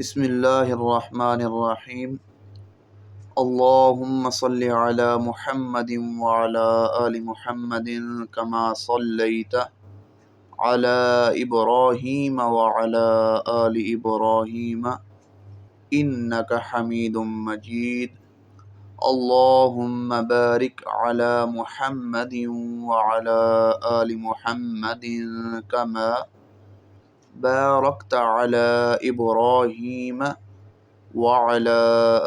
بسم اللہ الرحمن الرحیم اللہم صلی علی محمد وعلی آل محمد کما صلیت علی ابراہیم وعلی آل ابراہیم انک حمید مجید اللہم بارک علی محمد وعلی آل محمد کما بارکت علی ابراہیم وعلی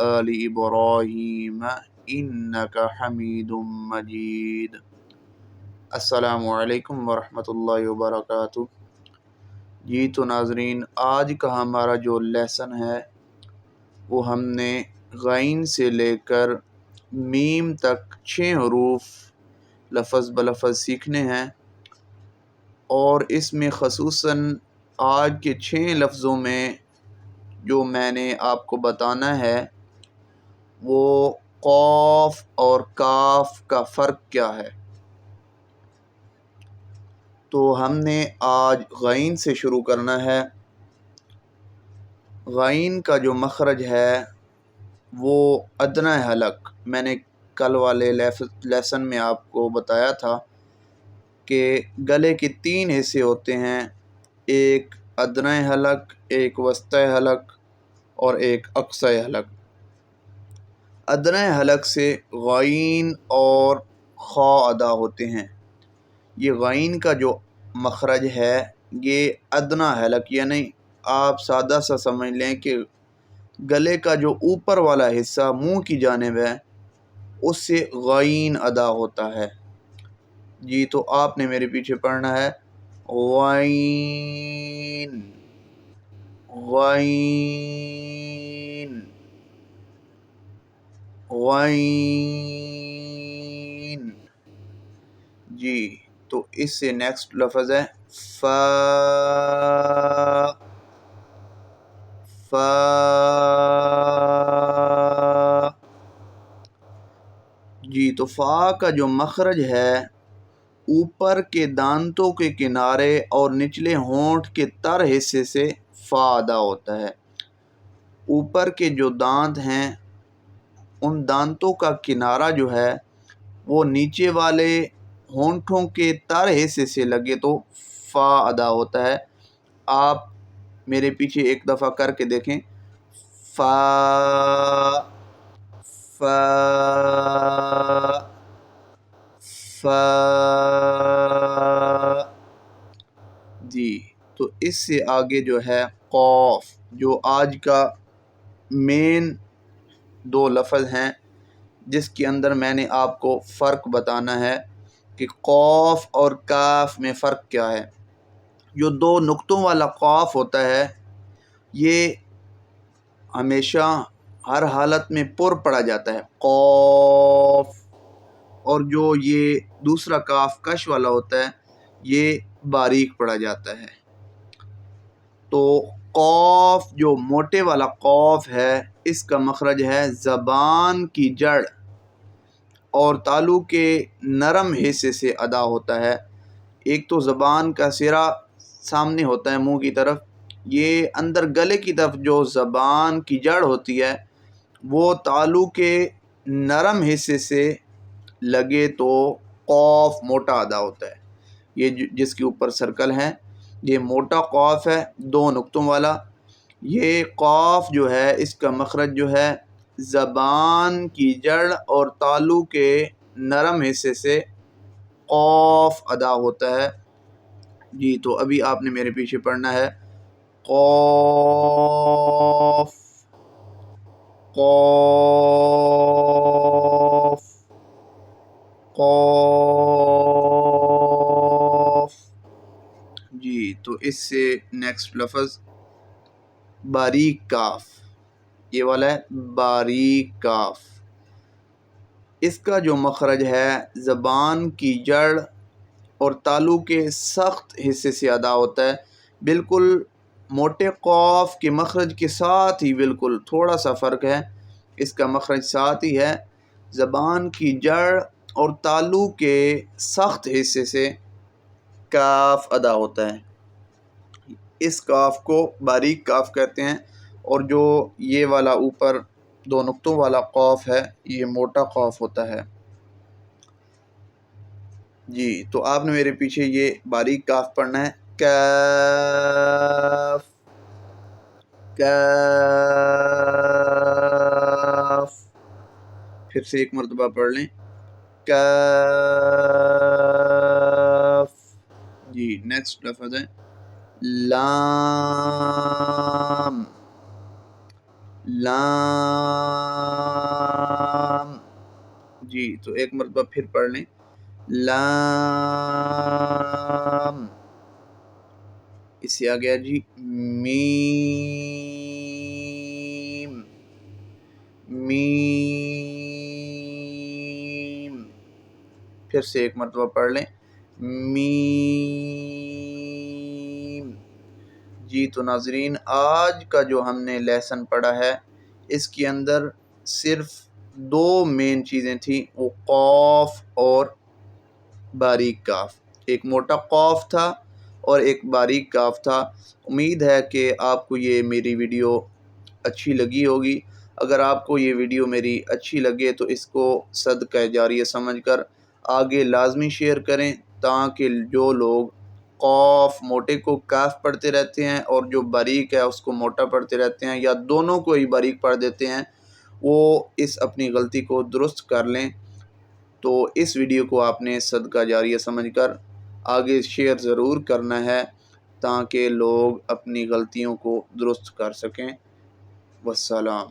آل ابراہیم انک حمید مجید۔ السلام علیکم ورحمۃ اللہ وبرکاتہ۔ جی تو ناظرین، آج کا ہمارا جو لیسن ہے وہ ہم نے غین سے لے کر میم تک 6 حروف لفظ بلفظ سیکھنے ہیں، اور اس میں خصوصاً آج کے 6 لفظوں میں جو میں نے آپ کو بتانا ہے وہ قاف اور کاف کا فرق کیا ہے۔ تو ہم نے آج غین سے شروع کرنا ہے۔ غین کا جو مخرج ہے وہ ادنیٰ حلق، میں نے کل والے لیسن میں آپ کو بتایا تھا کہ گلے کے 3 حصے ہوتے ہیں، ایک ادنیٰ حلق، ایک وسطی حلق اور ایک اقصی حلق۔ ادنیٰ حلق سے غین اور خا ادا ہوتے ہیں۔ یہ غین کا جو مخرج ہے یہ ادنیٰ حلق، یعنی آپ سادہ سا سمجھ لیں کہ گلے کا جو اوپر والا حصہ منہ کی جانب ہے اس سے غین ادا ہوتا ہے۔ جی تو آپ نے میرے پیچھے پڑھنا ہے غین غین غین۔ جی تو اس سے نیکسٹ لفظ ہے فا فا۔ جی تو فا کا جو مخرج ہے اوپر کے دانتوں کے کنارے اور نچلے ہونٹ کے تر حصے سے فا ادا ہوتا ہے۔ اوپر کے جو دانت ہیں ان دانتوں کا کنارہ جو ہے وہ نیچے والے ہونٹوں کے تر حصے سے لگے تو فا ادا ہوتا ہے۔ آپ میرے پیچھے ایک دفعہ کر کے دیکھیں، فا فا فا۔ جی تو اس سے آگے جو ہے قاف، جو آج کا مین 2 لفظ ہیں جس کے اندر میں نے آپ کو فرق بتانا ہے کہ قاف اور کاف میں فرق کیا ہے۔ جو 2 نقطوں والا قاف ہوتا ہے یہ ہمیشہ ہر حالت میں پر پڑھا جاتا ہے قاف، اور جو یہ دوسرا کاف کش والا ہوتا ہے یہ باریک پڑھا جاتا ہے۔ تو قاف جو موٹے والا قاف ہے اس کا مخرج ہے زبان کی جڑ اور تالو کے نرم حصے سے ادا ہوتا ہے۔ ایک تو زبان کا سرا سامنے ہوتا ہے منہ کی طرف، یہ اندر گلے کی طرف جو زبان کی جڑ ہوتی ہے وہ تالو کے نرم حصے سے لگے تو قاف موٹا ادا ہوتا ہے۔ یہ جس کے اوپر سرکل ہے یہ موٹا قاف ہے 2 نقطوں والا۔ یہ قاف جو ہے اس کا مخرج جو ہے زبان کی جڑ اور تالو کے نرم حصے سے قاف ادا ہوتا ہے۔ جی تو ابھی آپ نے میرے پیچھے پڑھنا ہے قاف قاف قاف۔ جی تو اس سے نیکسٹ لفظ باریک کاف، یہ والا ہے باریک کاف۔ اس کا جو مخرج ہے زبان کی جڑ اور تالو کے سخت حصے سے ادا ہوتا ہے، بالکل موٹے قاف کے مخرج کے ساتھ ہی بالکل تھوڑا سا فرق ہے، اس کا مخرج ساتھ ہی ہے۔ زبان کی جڑ اور تالو کے سخت حصے سے کاف ادا ہوتا ہے۔ اس کاف کو باریک کاف کہتے ہیں اور جو یہ والا اوپر 2 نقطوں والا قاف ہے یہ موٹا قاف ہوتا ہے جی۔ تو آپ نے میرے پیچھے یہ باریک کاف پڑھنا ہے، کاف کاف، پھر سے ایک مرتبہ پڑھ لیں، کاف جی۔ نیکسٹ لفظ ہے لام، لام جی۔ تو ایک مرتبہ پھر پڑھ لیں، لام۔ اس سے آ گیا جی میم، میم، پھر سے ایک مرتبہ پڑھ لیں، میم جی۔ تو ناظرین آج کا جو ہم نے لیسن پڑھا ہے اس کے اندر صرف 2 مین چیزیں تھیں، وہ قاف اور باریک کاف، ایک موٹا قاف تھا اور ایک باریک کاف تھا۔ امید ہے کہ آپ کو یہ میری ویڈیو اچھی لگی ہوگی۔ اگر آپ کو یہ ویڈیو میری اچھی لگے تو اس کو صدقہ جاریہ سمجھ کر آگے لازمی شیئر کریں، تاکہ جو لوگ قاف موٹے کو کاف پڑھتے رہتے ہیں اور جو باریک ہے اس کو موٹا پڑھتے رہتے ہیں یا دونوں کو ہی باریک پڑھ دیتے ہیں، وہ اس اپنی غلطی کو درست کر لیں۔ تو اس ویڈیو کو آپ نے صدقہ جاریہ سمجھ کر آگے شیئر ضرور کرنا ہے، تاکہ لوگ اپنی غلطیوں کو درست کر سکیں۔ والسلام۔